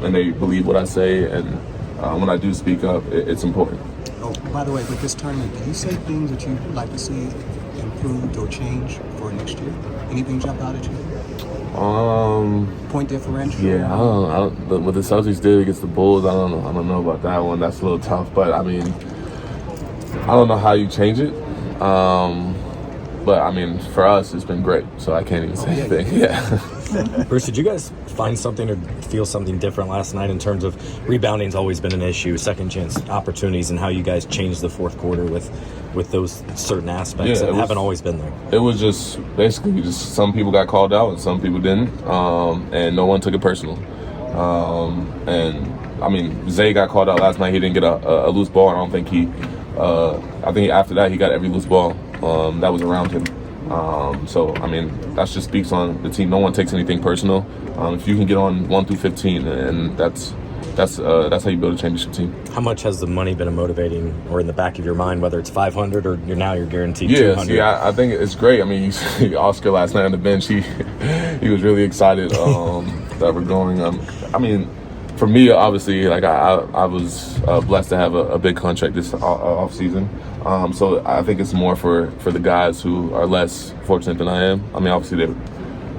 and they believe what I say, and when I do speak up, it's important. Oh, by the way, with this tournament, can you say things that you'd like to see improved or change for next year? Anything jump out at you? Point differential? Yeah, I don't, what the Celtics did against the Bulls, I don't know about that one. That's a little tough, but I mean, I don't know how you change it. But I mean, for us, it's been great, so I can't even say anything. Yeah. Bruce, did you guys find something or feel something different last night in terms of rebounding's always been an issue, second chance opportunities, and how you guys changed the fourth quarter with those certain aspects that haven't always been there? It was just basically some people got called out and some people didn't, and no one took it personal. And I mean, Zay got called out last night. He didn't get a loose ball. I don't think I think after that he got every loose ball that was around him. So I mean, that just speaks on the team. No one takes anything personal. If you can get on 1 through 15, and that's how you build a championship team. How much has the money been a motivating, or in the back of your mind, whether it's 500 or you're guaranteed 200? Yeah, I think it's great. I mean, you see Oscar last night on the bench. He was really excited that we're going. I mean, for me, obviously, like I was blessed to have a big contract this off season. So I think it's more for the guys who are less fortunate than I am. I mean, obviously they're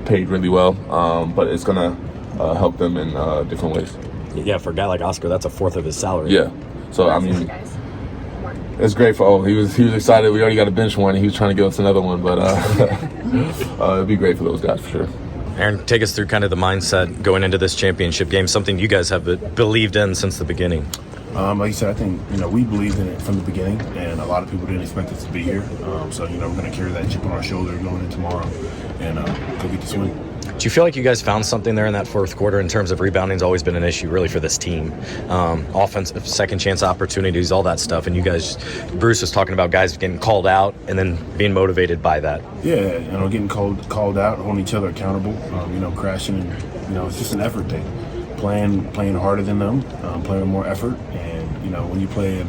paid really well, but it's gonna help them in different ways. Yeah, for a guy like Oscar, that's a fourth of his salary. Yeah. So I mean, it's great for he was excited. We already got a bench one, and he was trying to give us another one, but it'd be great for those guys for sure. Aaron, take us through kind of the mindset going into this championship game, something you guys have believed in since the beginning. Like you said, I think, we believed in it from the beginning, and a lot of people didn't expect us to be here. So, we're going to carry that chip on our shoulder going into tomorrow and go get this win. Do you feel like you guys found something there in that fourth quarter in terms of rebounding's always been an issue really for this team? Offensive, second chance opportunities, all that stuff. And you guys, Bruce was talking about guys getting called out and then being motivated by that. Yeah, getting called out, holding each other accountable, crashing. And, it's just an effort thing. Playing harder than them, playing with more effort. And, when you play a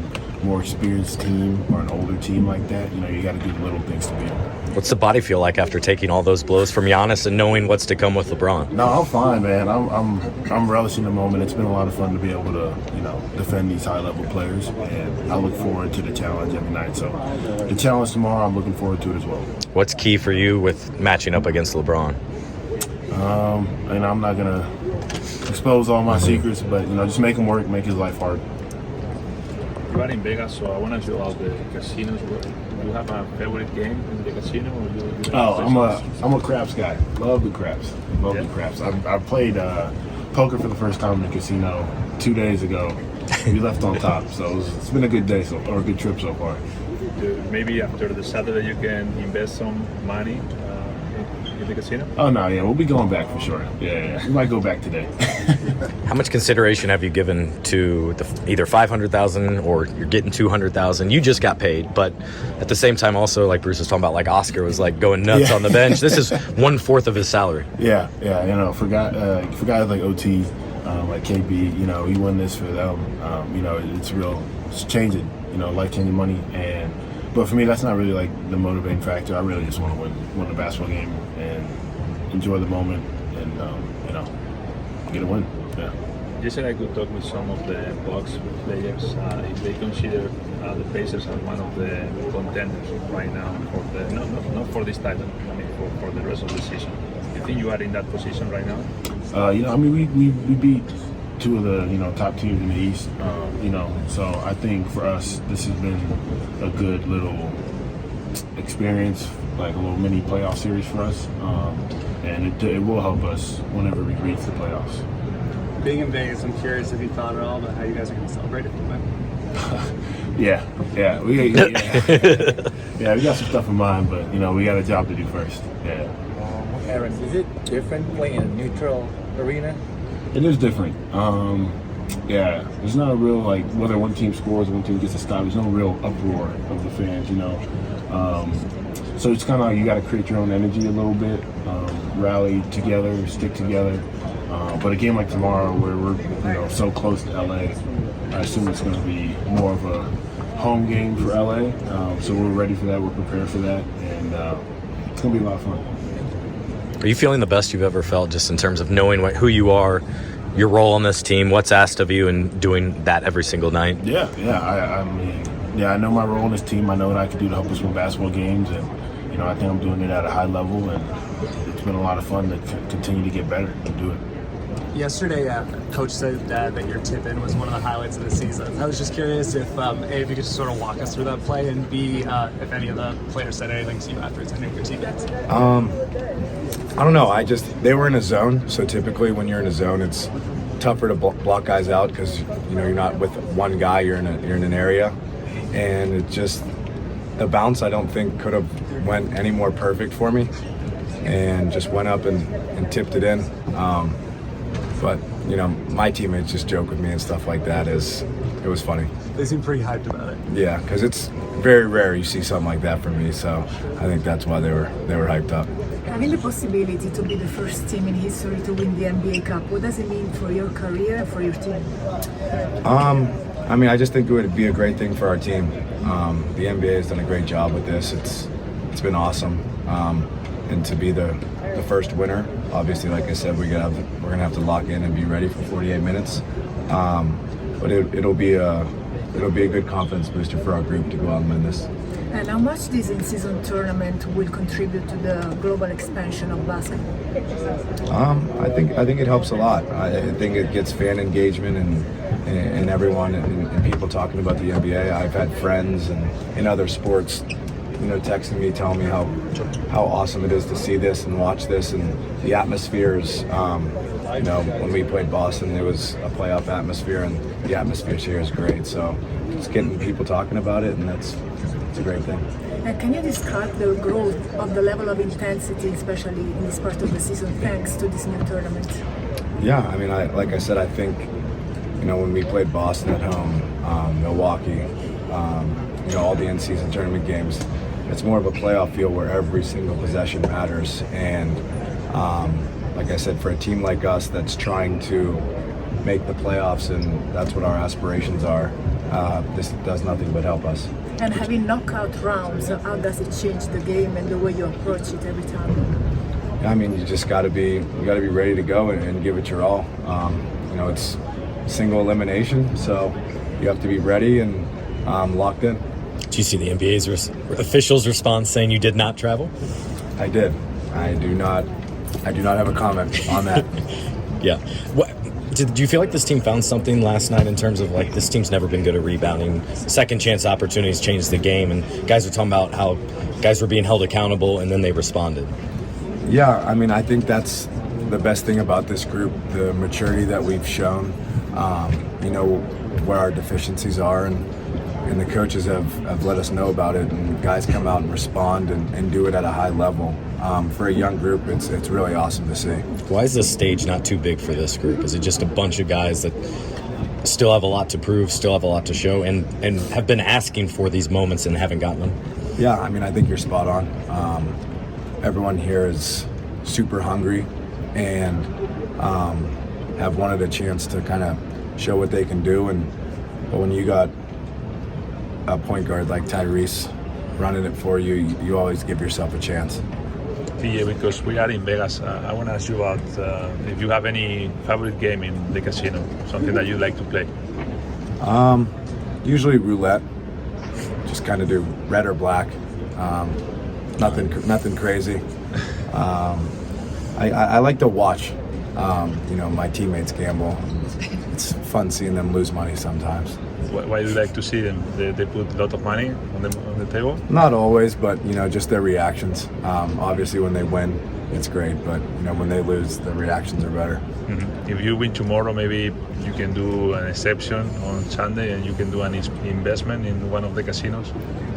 more experienced team or an older team like that, you got to do the little things to beat them. What's the body feel like after taking all those blows from Giannis and knowing what's to come with LeBron? No, I'm fine, man. I'm relishing the moment. It's been a lot of fun to be able to, defend these high-level players, and I look forward to the challenge every night. So the challenge tomorrow, I'm looking forward to it as well. What's key for you with matching up against LeBron? And I'm not gonna expose all my secrets, but just make him work, make his life hard. You are in Vegas, so I want to ask you about the casinos. Do you have a favorite game in the casino? Or I'm a craps guy. Love the craps. The craps. I played poker for the first time in the casino 2 days ago. We left on top, so it's been a good day or a good trip so far. Maybe after the Saturday you can invest some money in the casino? Oh no, yeah, we'll be going back for sure. Yeah, we might go back today. How much consideration have you given to either $500,000 or you're getting $200,000? You just got paid, but at the same time, also like Bruce was talking about, like Oscar was like going nuts on the bench. This is 1/4 of his salary. Yeah. For guys like OT, like KB, he won this for them. It's changing, life-changing money. But for me, that's not really like the motivating factor. I really just want to win the basketball game and enjoy the moment and get a win. Yeah. Yesterday I could talk with some of the Bucks players if they consider the Pacers as one of the contenders right now for the not for this title, I mean for the rest of the season. Do you think you are in that position right now? We beat two of the top teams in the East. So I think for us this has been a good little experience, like a little mini playoff series for us, and it will help us whenever we reach the playoffs. Being in Vegas, I'm curious if you thought at all about how you guys are going to celebrate if you win. We got some stuff in mind, but we got a job to do first. Yeah. Aaron, is it different playing in a neutral arena? It is different. There's not a real, like, whether one team scores, one team gets a stop, there's no real uproar of the fans, So it's kind of like you got to create your own energy a little bit, rally together, stick together. But a game like tomorrow where we're so close to LA, I assume it's going to be more of a home game for LA. So we're ready for that, we're prepared for that, and it's going to be a lot of fun. Are you feeling the best you've ever felt just in terms of knowing who you are your role on this team, what's asked of you, and doing that every single night. Yeah. I mean, I know my role in this team. I know what I can do to help us win basketball games, and I think I'm doing it at a high level, and it's been a lot of fun to continue to get better and do it. Yesterday, Coach said that your tip-in was one of the highlights of the season. I was just curious if A, if you could just sort of walk us through that play, and B, if any of the players said anything to you after attending your teammates. I don't know. They were in a zone, so typically when you're in a zone, it's tougher to block guys out because you're not with one guy. You're in an area, and it just the bounce I don't think could have went any more perfect for me, and just went up and tipped it in. But my teammates just joke with me and stuff like that. It was funny. They seem pretty hyped about it. Yeah, because it's very rare you see something like that from me. So I think that's why they were hyped up. Having the possibility to be the first team in history to win the NBA Cup, what does it mean for your career and for your team? I mean, I just think it would be a great thing for our team. The NBA has done a great job with this. It's been awesome, and to be the first winner. Obviously, like I said, we're gonna have to lock in and be ready for 48 minutes. But it'll be a good confidence booster for our group to go out and win this. And how much this in-season tournament will contribute to the global expansion of basketball? I think it helps a lot. I think it gets fan engagement and everyone and people talking about the NBA. I've had friends and in other sports, texting me, telling me how awesome it is to see this and watch this, and the atmospheres. When we played Boston, there was a playoff atmosphere, and the atmosphere here is great. So it's getting people talking about it, and it's a great thing. Can you describe the growth of the level of intensity, especially in this part of the season, thanks to this new tournament? Yeah, I mean, like I said, I think when we played Boston at home, Milwaukee, all the in-season tournament games, it's more of a playoff feel where every single possession matters. And like I said, for a team like us that's trying to make the playoffs, and that's what our aspirations are, this does nothing but help us. And having knockout rounds, how does it change the game and the way you approach it every time? I mean, you just got to be ready to go and give it your all. It's single elimination, so you have to be ready and locked in. Do you see the NBA's officials' response saying you did not travel? I did. I do not have a comment on that. Yeah. Do you feel like this team found something last night in terms of this team's never been good at rebounding? Second chance opportunities changed the game, and guys were talking about how guys were being held accountable, and then they responded. Yeah, I mean, I think that's the best thing about this group, the maturity that we've shown, where our deficiencies are, and the coaches have let us know about it, and guys come out and respond and do it at a high level. For a young group, it's really awesome to see. Why is this stage not too big for this group? Is it just a bunch of guys that still have a lot to prove, still have a lot to show, and have been asking for these moments and haven't gotten them? Yeah, I mean, I think you're spot on. Everyone here is super hungry and have wanted a chance to kind of show what they can do. But when you got a point guard like Tyrese running it for you, you always give yourself a chance. Yeah, because we are in Vegas, I want to ask you about if you have any favorite game in the casino, something that you like to play. Usually roulette. Just kind of do red or black. Nothing crazy. I like to watch, my teammates gamble. It's fun seeing them lose money sometimes. Why do you like to see them? They put a lot of money on the table? Not always, but just their reactions. Obviously, when they win, it's great, but when they lose, the reactions are better. Mm-hmm. If you win tomorrow, maybe you can do an exception on Sunday, and you can do an investment in one of the casinos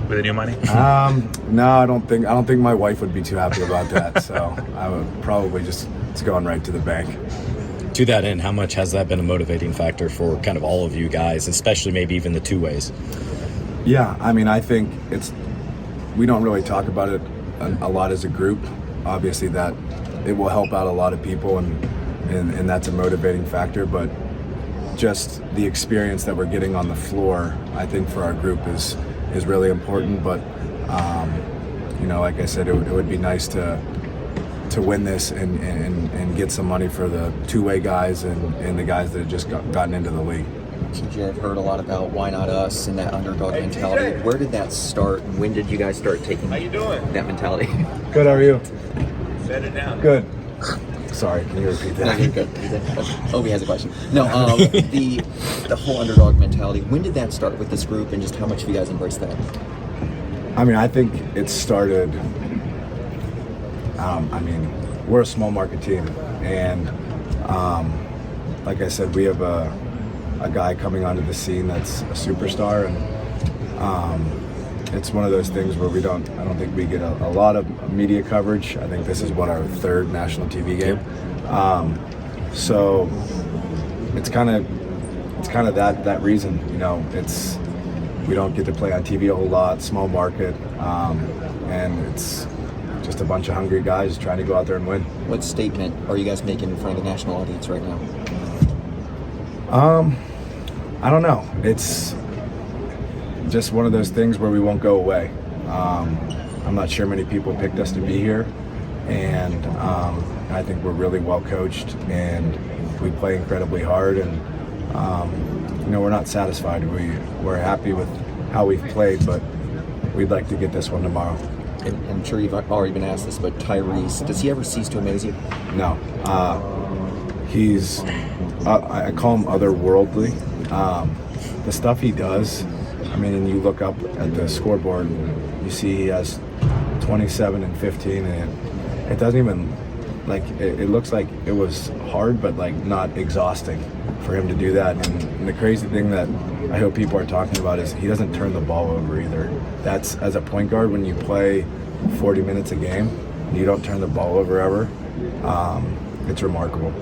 with the new money. No, I don't think my wife would be too happy about that. So I would probably just it's going right to the bank. To that end, how much has that been a motivating factor for kind of all of you guys, especially maybe even the two ways? Yeah, I mean, I think we don't really talk about it a lot as a group. Obviously, that it will help out a lot of people, and that's a motivating factor. But just the experience that we're getting on the floor, I think for our group is really important. But like I said, it would be nice to to win this and get some money for the two-way guys and the guys that have just gotten into the league. TJ, I've heard a lot about why not us and that underdog mentality. Where did that start? When did you guys start taking that mentality? Good, how are you? Set it down. Good. Sorry, can you repeat that? No, you're good. Obi has a question. No, the whole underdog mentality. When did that start with this group, and just how much have you guys embraced that? I mean, I think it started. We're a small market team, and like I said, we have a guy coming onto the scene that's a superstar, and it's one of those things where I don't think we get a lot of media coverage. I think this is our third national TV game, so it's kind of that reason. We don't get to play on TV a whole lot, small market, and it's just a bunch of hungry guys trying to go out there and win. What statement are you guys making in front of the national audience right now? I don't know. It's just one of those things where we won't go away. I'm not sure many people picked us to be here, and I think we're really well coached, and we play incredibly hard, and we're not satisfied. We're happy with how we've played, but we'd like to get this one tomorrow. I'm sure you've already been asked this, but Tyrese, does he ever cease to amaze you? No. He's, I call him otherworldly. The stuff he does, and you look up at the scoreboard and you see he has 27 and 15, and it doesn't even, it looks like it was hard, but not exhausting for him to do that. And the crazy thing that I hope people are talking about is he doesn't turn the ball over either. That's, as a point guard, when you play 40 minutes a game and you don't turn the ball over ever, it's remarkable.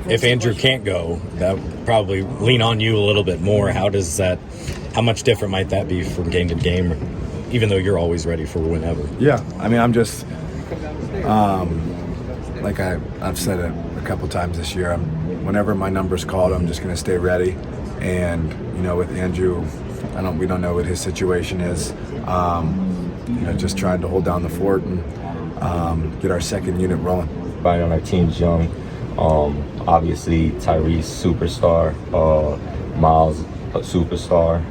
If Andrew can't go, that would probably lean on you a little bit more. How much different might that be from game to game, even though you're always ready for whenever? Yeah, I'm just, like I've said it a couple times this year, whenever my number's called, I'm just going to stay ready. And, with Andrew, we don't know what his situation is. Just trying to hold down the fort and get our second unit rolling. Everybody on our team's young. Obviously, Tyrese, superstar. Miles, a superstar.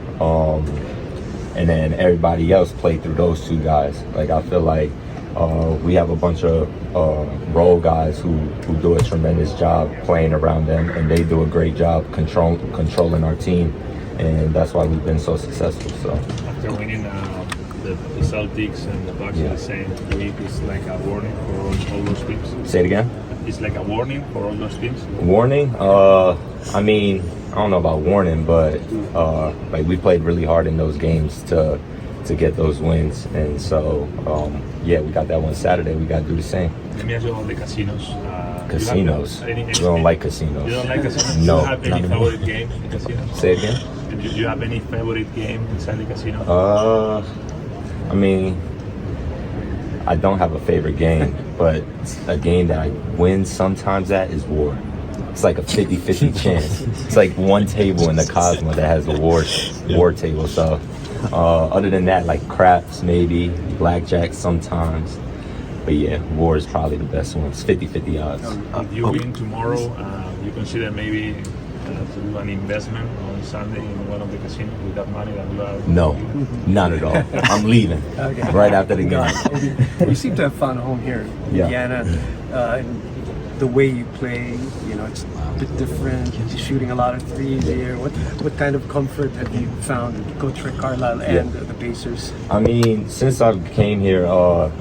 And then everybody else played through those two guys. I feel like we have a bunch of role guys who do a tremendous job playing around them, and they do a great job controlling our team, and that's why we've been so successful. So after winning the Celtics and the Bucks in the same week, it's like a warning for all those teams. Say it again. It's like a warning for all those teams. Warning? I don't know about warning, but we played really hard in those games to get those wins, and so we got that one Saturday. We got to do the same. Let me ask you about the casinos. Casinos. We don't like casinos. You don't like casinos? No. Do you have any favorite game in casinos? Say it again. Do you have any favorite game inside the casino? I don't have a favorite game, but a game that I win sometimes at is War. It's like a 50-50 chance. It's like one table in the Cosmo that has a war table. So other than that, like craps maybe, blackjack sometimes. But yeah, War is probably the best one. It's 50-50 odds. If you win tomorrow, you consider maybe to do an investment on Sunday in one of the casinos with that money that you have? No, not at all. I'm leaving right after the game. You seem to have found a home here in Indiana. And the way you play, it's a bit different. You're shooting a lot of threes here. What kind of comfort have you found with Coach Rick Carlisle and the Pacers? Since I came here,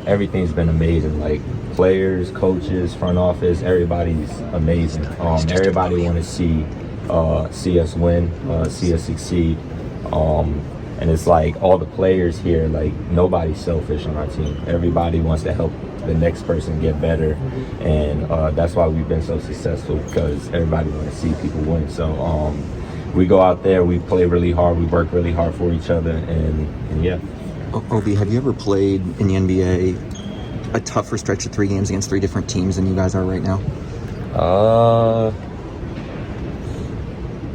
everything's been amazing. Like players, coaches, front office, everybody's amazing. Everybody want to see us win, see us succeed. And it's like all the players here, like nobody's selfish on our team. Everybody wants to help the next person get better, and that's why we've been so successful, because everybody wants to see people win. So we go out there, we play really hard, we work really hard for each other, and yeah. Obi, have you ever played in the NBA a tougher stretch of 3 games against 3 different teams than you guys are right now?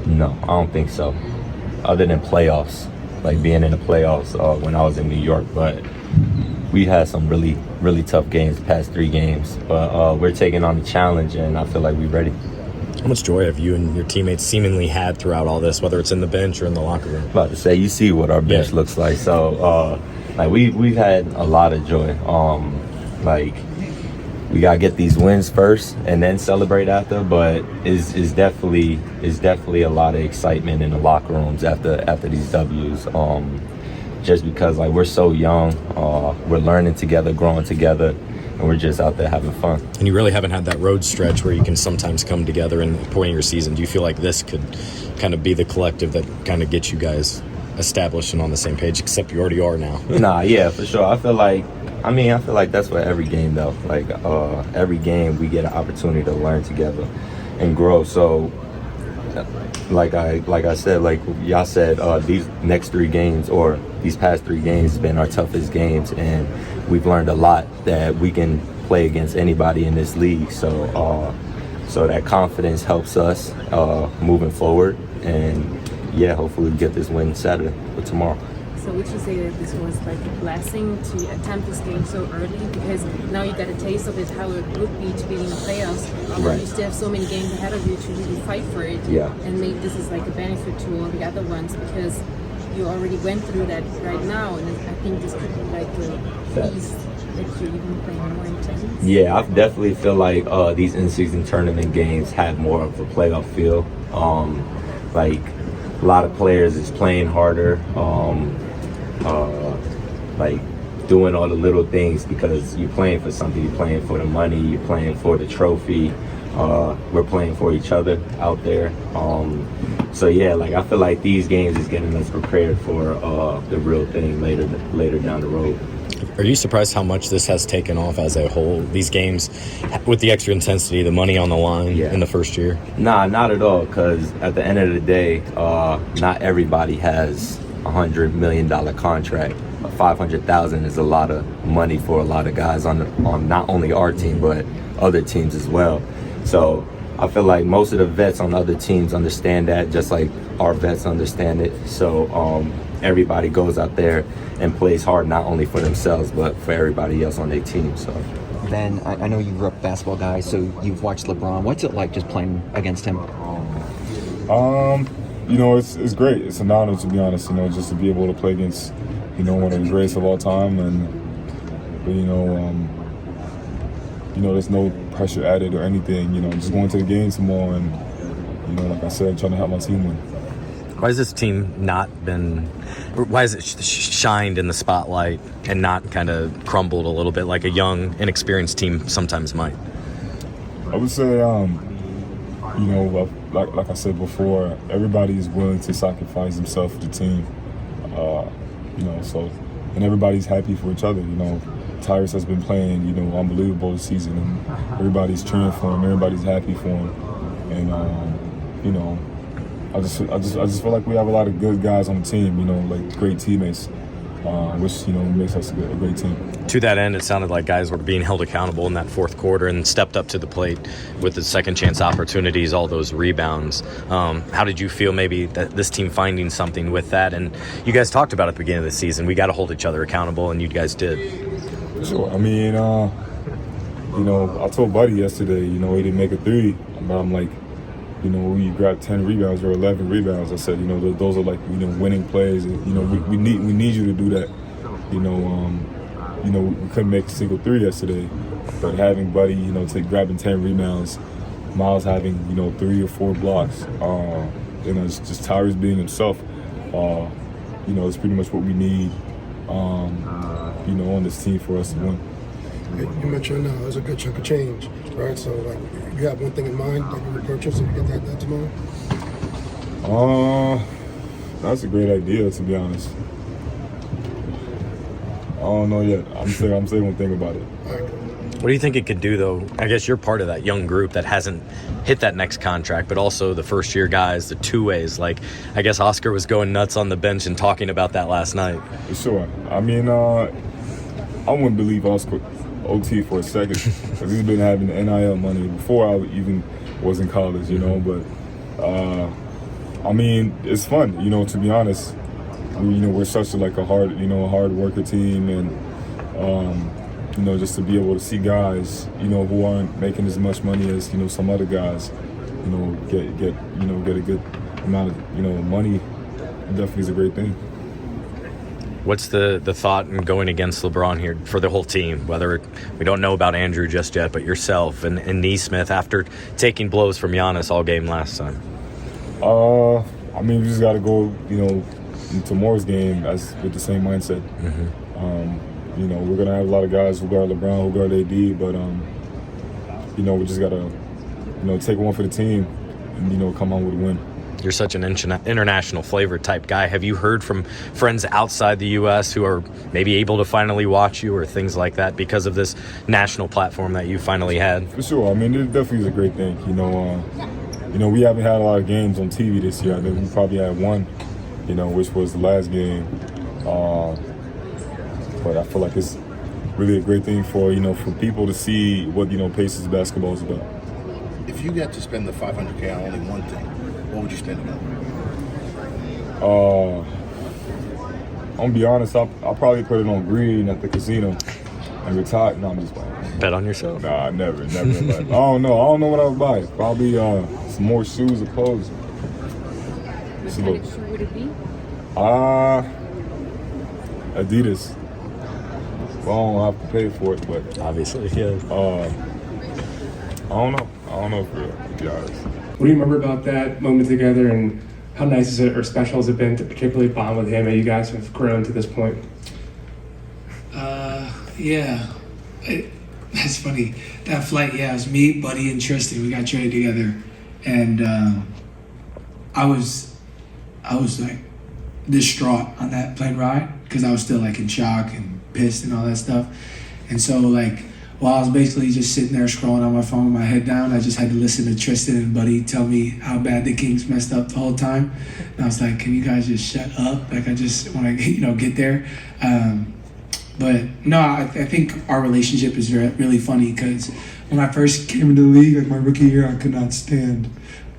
No, I don't think so. Other than playoffs, like being in the playoffs when I was in New York, but we had some really, really tough games the past 3 games. But we're taking on the challenge, and I feel like we're ready. How much joy have you and your teammates seemingly had throughout all this, whether it's in the bench or in the locker room? About to say, you see what our bench looks like. So, like we've had a lot of joy. Like we gotta get these wins first and then celebrate after. But it's definitely a lot of excitement in the locker rooms after these W's. Just because like we're so young, we're learning together, growing together, and we're just out there having fun. And you really haven't had that road stretch where you can sometimes come together in the point of your season. Do you feel like this could kind of be the collective that kind of gets you guys established and on the same page, except you already are now? Nah, yeah, for sure. I feel like that's what every game though. Like every game we get an opportunity to learn together and grow. So like I said, like y'all said, these next 3 games or these past 3 games has been our toughest games, and we've learned a lot that we can play against anybody in this league. So that confidence helps us moving forward, and yeah, hopefully we get this win Saturday or tomorrow. So would you say that this was like a blessing to attempt this game so early, because now you got a taste of it, how it would be to be in the playoffs, and right. you still have so many games ahead of you to really fight for it, and maybe this is like a benefit to all the other ones because you already went through that right now, and I think this could be like the piece that you're even playing more intense. Yeah, I definitely feel like these in-season tournament games have more of a playoff feel. Like a lot of players is playing harder, like doing all the little things because you're playing for something. You're playing for the money. You're playing for the trophy. We're playing for each other out there. So yeah, like I feel like these games is getting us prepared for the real thing later down the road. Are you surprised how much this has taken off as a whole? These games with the extra intensity, the money on the line in the first year? Nah, not at all. Because at the end of the day, not everybody has $100 million contract. $500,000 is a lot of money for a lot of guys on not only our team but other teams as well. So I feel like most of the vets on other teams understand that, just like our vets understand it. So everybody goes out there and plays hard, not only for themselves but for everybody else on their team. So Ben, I know you grew up a basketball guy, so you've watched LeBron. What's it like just playing against him? You know, it's great. It's an honor, to be honest. You know, just to be able to play against, you know, one of the greatest of all time, but you know, there's no pressure added or anything. You know, just going to the game tomorrow, and you know, like I said, trying to help my team win. Why has this team not been? Why has it shined in the spotlight and not kind of crumbled a little bit like a young, inexperienced team sometimes might? I would say, you know, like I said before, everybody is willing to sacrifice themselves for the team. You know, so, and everybody's happy for each other. You know, Tyrese has been playing, you know, unbelievable this season, and everybody's cheering for him. Everybody's happy for him, and you know, I just feel like we have a lot of good guys on the team. You know, like great teammates, which, you know, makes us a great team. To that end, it sounded like guys were being held accountable in that fourth quarter and stepped up to the plate with the second chance opportunities, all those rebounds. How did you feel maybe that this team finding something with that? And you guys talked about at the beginning of the season, we got to hold each other accountable, and you guys did. Sure. I mean, you know, I told Buddy yesterday, you know, he didn't make a 3, but I'm like, you know, we grabbed 10 rebounds or 11 rebounds. I said, you know, those are like, you know, winning plays. And, you know, we need you to do that. You know, we couldn't make a single 3 yesterday, but having Buddy, you know, grabbing 10 rebounds, Miles having, you know, 3 or 4 blocks, you know, it's just Tyrese being himself. You know, it's pretty much what we need, you know, on this team for us to win. You mentioned there's a good chunk of change, right? So, like, you have one thing in mind that you would purchase and you get that tomorrow? That's a great idea, to be honest. I don't know yet. I'm still gonna think about it. What do you think it could do, though? I guess you're part of that young group that hasn't hit that next contract, but also the first-year guys, the two-ways. Like, I guess Oscar was going nuts on the bench and talking about that last night. Sure. I mean, I wouldn't believe Oscar OT for a second, because he's been having the NIL money before I even was in college, you know. But I mean, it's fun, you know. To be honest, you know, we're such a hard worker team, and Just to be able to see guys, who aren't making as much money as, some other guys, get a good amount of, money, definitely is a great thing. What's the thought in going against LeBron here for the whole team? Whether we don't know about Andrew just yet, but yourself and Nesmith after taking blows from Giannis all game last time. We just got to go, in tomorrow's game with the same mindset. We're gonna have a lot of guys who guard LeBron, who guard AD, but we just gotta, take one for the team and come on with a win. You're such an international flavor type guy. Have you heard from friends outside the U.S. who are maybe able to finally watch you or things like that because of this national platform that you finally had? For sure. It definitely is a great thing. We haven't had a lot of games on TV this year. I think we probably had one, which was the last game. But I feel like it's really a great thing for people to see what, Pacers basketball is about. If you got to spend the $500K on only one thing, what would you spend it on? I'm gonna be honest, I'll probably put it on green at the casino and retire. No, I'm just playing. Bet on yourself? Nah, never. Like, I don't know what I would buy. Probably some more shoes or clothes. What kind of shoe would it be? Adidas. Well, I don't have to pay for it, but obviously, yeah. I don't know for real, to be honest. What do you remember about that moment together, and how nice is it or special has it been to particularly bond with him, and you guys have grown to this point? That's funny. That flight, it was me, Buddy, and Tristan. We got traded together, and I was like distraught on that plane ride because I was still like in shock and pissed and all that stuff. And so while I was basically just sitting there scrolling on my phone with my head down, I just had to listen to Tristan and Buddy tell me how bad the Kings messed up the whole time. And I was like, can you guys just shut up? I just want to get there. But no, I think our relationship is really funny because when I first came into the league, my rookie year, I could not stand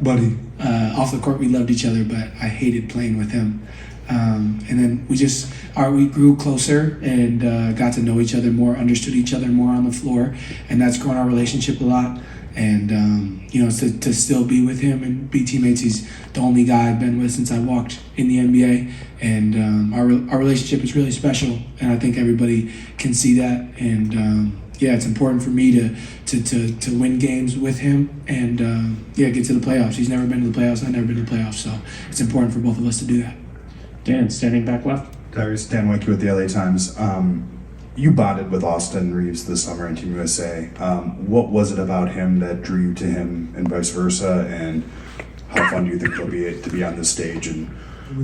Buddy. Off the court, we loved each other, but I hated playing with him. And then we grew closer and got to know each other more, understood each other more on the floor, and that's grown our relationship a lot. And to still be with him and be teammates, he's the only guy I've been with since I walked in the NBA, and our relationship is really special, and I think everybody can see that. And it's important for me to win games with him and get to the playoffs. He's never been to the playoffs, I've never been to the playoffs, so it's important for both of us to do that. Dan, standing back left. Tyrese, Dan Winkie with the LA Times. You bonded with Austin Reeves this summer in Team USA. What was it about him that drew you to him and vice versa? And how fun do you think it'll be to be on this stage in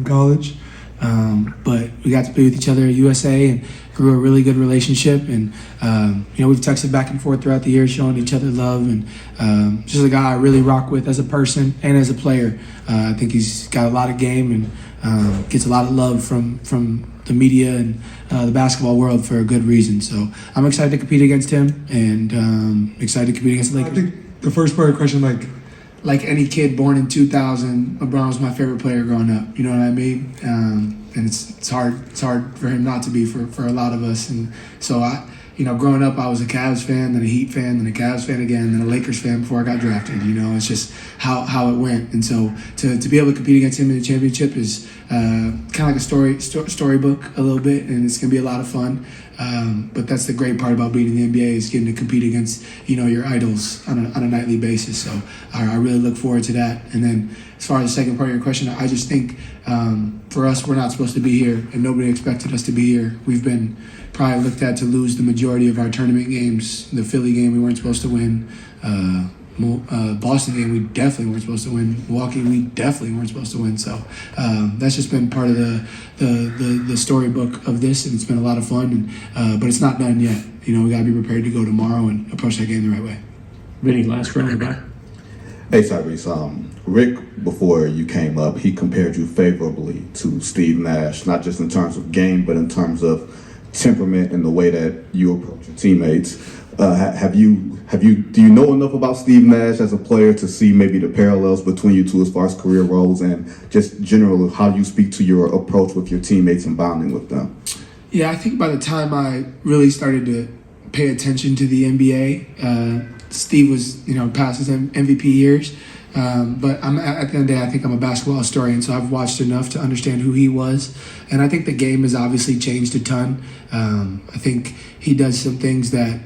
college? But we got to play with each other at USA and grew a really good relationship. And, we've texted back and forth throughout the year, showing each other love. And just a guy I really rock with as a person and as a player. I think he's got a lot of game and gets a lot of love from the media and the basketball world for a good reason. So I'm excited to compete against him and excited to compete against the Lakers. I think the first part of the question, like any kid born in 2000, LeBron was my favorite player growing up. You know what I mean? And it's hard for him not to be for a lot of us. And so growing up, I was a Cavs fan, then a Heat fan, then a Cavs fan again, then a Lakers fan before I got drafted. It's just how it went. And so to be able to compete against him in the championship is kind of like a storybook a little bit, and it's gonna be a lot of fun. But that's the great part about being in the NBA is getting to compete against your idols on a nightly basis. So I really look forward to that. And then as far as the second part of your question, I just think for us, we're not supposed to be here, and nobody expected us to be here. We've been probably looked at to lose the majority of our tournament games. The Philly game we weren't supposed to win. Boston game we definitely weren't supposed to win. Milwaukee we definitely weren't supposed to win. So that's just been part of the storybook of this, and it's been a lot of fun. But it's not done yet. We got to be prepared to go tomorrow and approach that game the right way. Vinny, last round back. Hey Tyrese, Rick, before you came up, he compared you favorably to Steve Nash, not just in terms of game, but in terms of temperament and the way that you approach your teammates. Do you know enough about Steve Nash as a player to see maybe the parallels between you two as far as career roles and just generally how you speak to your approach with your teammates and bonding with them? Yeah, I think by the time I really started to pay attention to the NBA, Steve was, past his MVP years. But I'm at the end of the day, I think I'm a basketball historian, so I've watched enough to understand who he was. And I think the game has obviously changed a ton. I think he does some things that,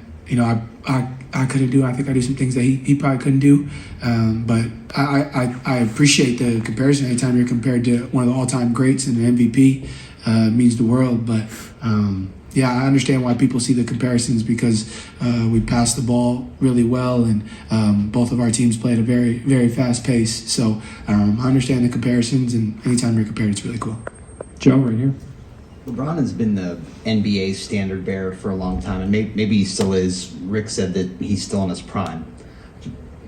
I couldn't do. I think I do some things that he probably couldn't do. But I appreciate the comparison. Anytime you're compared to one of the all-time greats and an MVP, means the world. But yeah, I understand why people see the comparisons because we passed the ball really well and both of our teams played at a very, very fast pace. So I understand the comparisons, and anytime you're compared, it's really cool. Joe, right here. LeBron has been the NBA standard bearer for a long time, and maybe he still is. Rick said that he's still in his prime,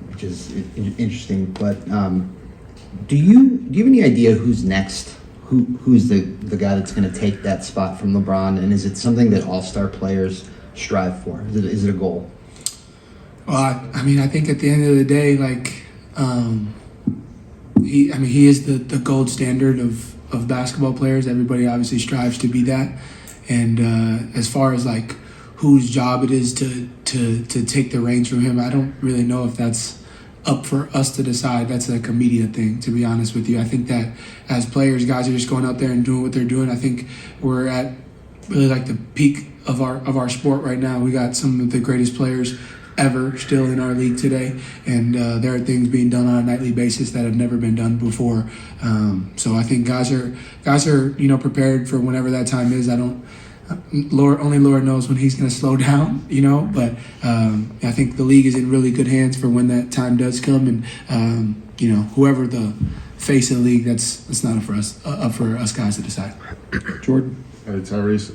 which is interesting. But do you have any idea who's next? Who's the guy that's going to take that spot from LeBron? And is it something that all-star players strive for? Is it a goal? Well, I think at the end of the day, he is the gold standard of basketball players. Everybody obviously strives to be that. And as far as whose job it is to take the reins from him, I don't really know if that's up for us to decide. That's like a media thing, to be honest with you. I think that as players, guys are just going out there and doing what they're doing. I think we're at really the peak of our sport right now. We got some of the greatest players ever still in our league today, and there are things being done on a nightly basis that have never been done before. So I think guys are prepared for whenever that time is. Only Lord knows when he's going to slow down, but I think the league is in really good hands for when that time does come, and whoever the face of the league, that's not up for us guys to decide. Jordan. Hey, Tyrese.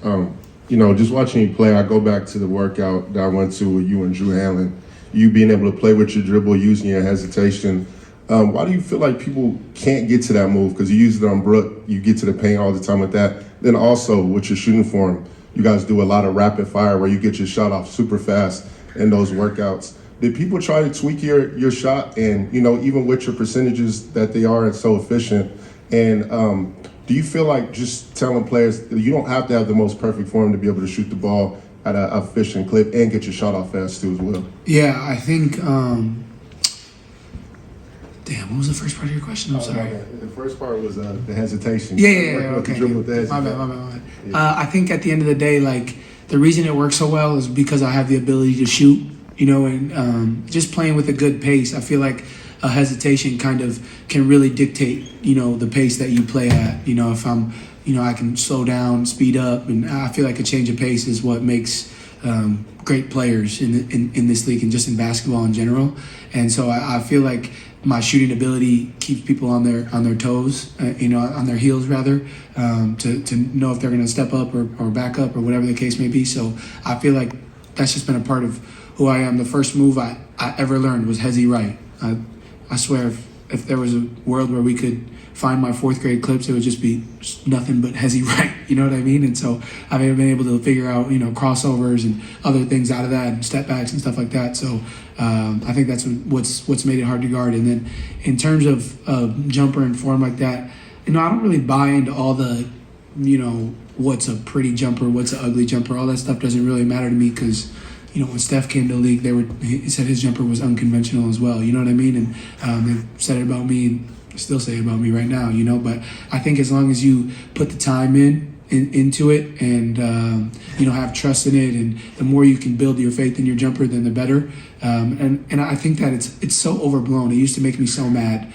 Just watching you play, I go back to the workout that I went to with you and Drew Allen. You being able to play with your dribble, using your hesitation. Why do you feel like people can't get to that move? Because you use it on Brooke, you get to the paint all the time with that. Then also with your shooting form, you guys do a lot of rapid fire where you get your shot off super fast in those workouts. Did people try to tweak your shot? And, even with your percentages that they are so efficient, and do you feel like just telling players you don't have to have the most perfect form to be able to shoot the ball at an efficient clip and get your shot off fast too as well? Yeah, I think what was the first part of your question? I'm sorry. The first part was the hesitation. Yeah, okay. My bad. Yeah. I think at the end of the day, the reason it works so well is because I have the ability to shoot, and just playing with a good pace. I feel like a hesitation kind of can really dictate, the pace that you play at. If I'm, I can slow down, speed up, and I feel like a change of pace is what makes great players in this league and just in basketball in general. And so I feel like my shooting ability keeps people on their toes, on their heels rather, to know if they're going to step up or back up or whatever the case may be. So I feel like that's just been a part of who I am. The first move I ever learned was hezzy right. I swear if there was a world where we could find my fourth grade clips, it would just be nothing but hezzy right. You know what I mean? And so I've been able to figure out, crossovers and other things out of that and step backs and stuff like that. So I think that's what's made it hard to guard. And then in terms of jumper and form like that, I don't really buy into all the, what's a pretty jumper, what's an ugly jumper. All that stuff doesn't really matter to me because, when Steph came to the league, he said his jumper was unconventional as well. You know what I mean? And they said it about me and still say it about me right now, But I think as long as you put the time into it and, have trust in it, and the more you can build your faith in your jumper, then the better. And I think that it's so overblown. It used to make me so mad,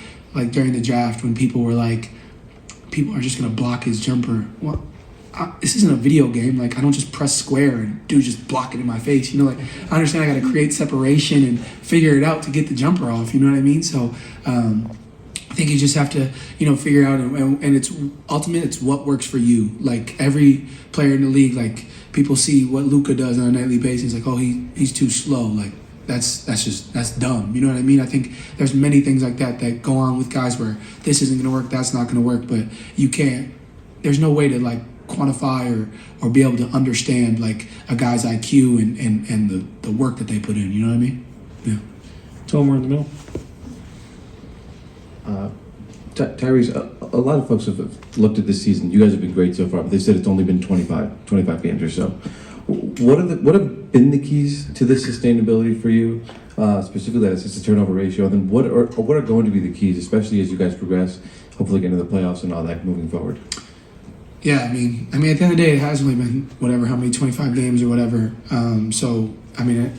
during the draft when people were like, people are just going to block his jumper. Well, this isn't a video game. I don't just press square and dude just block it in my face. I understand I got to create separation and figure it out to get the jumper off. You know what I mean? So I think you just have to, figure out, and it's it's what works for you. Every player in the league, people see what Luka does on a nightly basis. He's too slow. That's dumb. You know what I mean? I think there's many things like that go on with guys where this isn't going to work, that's not going to work, but you can't. There's no way to quantify or be able to understand a guy's IQ and the work that they put in. You know what I mean? Yeah. Somewhere in the middle. Tyrese, a a lot of folks have looked at this season. You guys have been great so far, but they said it's only been 25 games or so. What have been the keys to this sustainability for you, specifically that assist to turnover ratio? And then what are going to be the keys, especially as you guys progress, hopefully get into the playoffs and all that moving forward? Yeah, I mean, at the end of the day, it has only been how many 25 games or whatever. So I mean,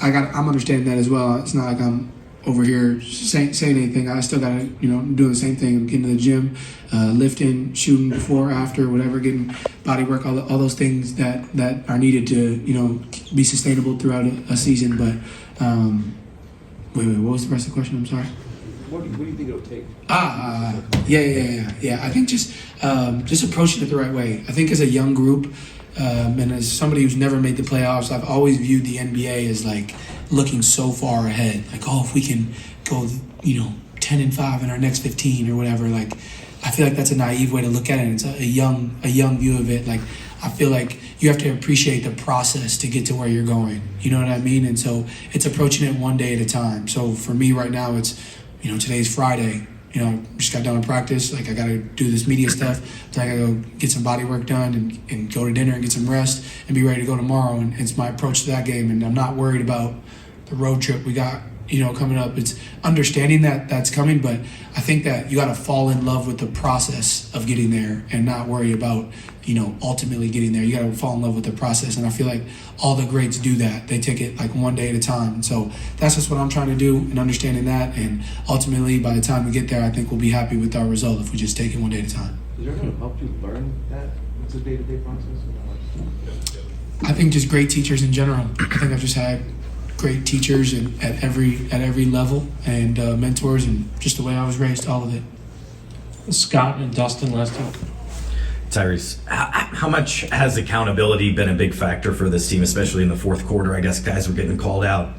I'm understanding that as well. It's not like I'm over here saying anything. I still gotta, do the same thing, getting to the gym, lifting, shooting before, after, whatever, getting body work, all those things that are needed to, be sustainable throughout a season. But wait, what was the rest of the question? I'm sorry. What do you think it'll take? Yeah. I think just approaching it the right way. I think as a young group, and as somebody who's never made the playoffs, I've always viewed the NBA as like looking so far ahead. Like, if we can go, 10-5 in our next 15 or whatever. Like, I feel like that's a naive way to look at it. It's a young view of it. Like, I feel like you have to appreciate the process to get to where you're going. You know what I mean? And so it's approaching it one day at a time. So for me right now, it's, today's Friday. Just got done with practice. Like, I got to do this media stuff. Then I got to go get some body work done and go to dinner and get some rest and be ready to go tomorrow. And it's my approach to that game. And I'm not worried about the road trip we got, coming up. It's understanding that that's coming, but I think that you got to fall in love with the process of getting there and not worry about, ultimately getting there. You got to fall in love with the process. And I feel like all the greats do that. They take it like one day at a time. And so that's just what I'm trying to do, and understanding that. And ultimately, by the time we get there, I think we'll be happy with our result if we just take it one day at a time. Is there anyone to help you learn that? What's the day-to-day process? I think just great teachers in general. I think I've just had great teachers at every level, and mentors, and just the way I was raised, all of it. Scott and Dustin, last time. Tyrese, how much has accountability been a big factor for this team, especially in the fourth quarter? I guess guys were getting called out.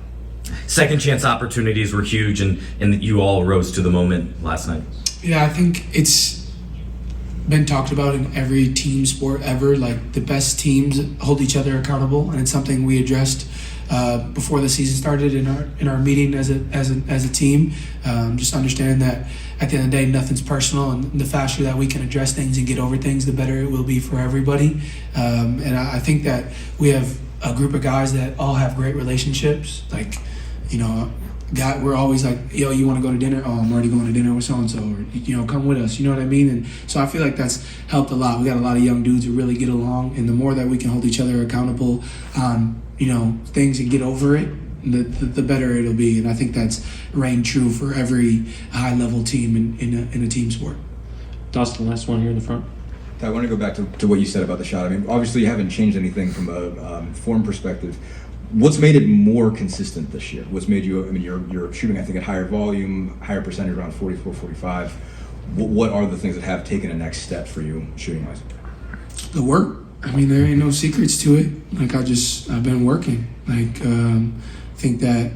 Second chance opportunities were huge, and you all rose to the moment last night. Yeah, I think it's been talked about in every team sport ever. Like, the best teams hold each other accountable, and it's something we addressed before the season started in our meeting as a team. Just understanding that at the end of the day, nothing's personal, and the faster that we can address things and get over things, the better it will be for everybody. And I think that we have a group of guys that all have great relationships. Like, we're always like, yo, you want to go to dinner? Oh, I'm already going to dinner with so-and-so, or, come with us, you know what I mean? And so I feel like that's helped a lot. We got a lot of young dudes who really get along, and the more that we can hold each other accountable on, things and get over it, the better it'll be. And I think that's reigned true for every high-level team in a team sport. Dustin, last one here in the front. I want to go back to what you said about the shot. I mean, obviously you haven't changed anything from a form perspective. What's made it more consistent this year? What's made you, you're shooting, I think, at higher volume, higher percentage, around 44, 45. What are the things that have taken a next step for you shooting-wise? The work. There ain't no secrets to it. Like, I've been working. Like, I think that,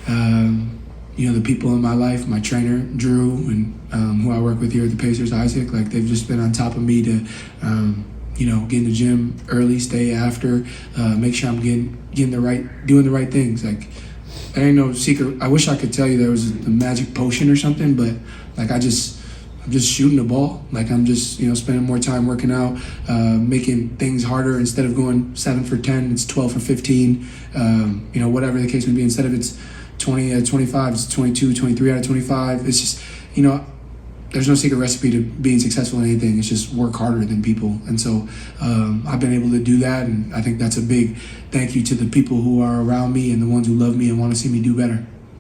the people in my life, my trainer, Drew, and who I work with here at the Pacers, Isaac, like, they've just been on top of me to, get in the gym early, stay after, make sure I'm doing the right things. Like, there ain't no secret. I wish I could tell you there was a magic potion or something, but like, I'm just shooting the ball. Like, I'm just, spending more time working out, making things harder. Instead of going 7 for 10, it's 12 for 15, whatever the case may be. Instead of it's 20 out of 25, it's 22, 23 out of 25. It's just, there's no secret recipe to being successful in anything. It's just work harder than people. And so I've been able to do that, and I think that's a big thank you to the people who are around me and the ones who love me and want to see me do better.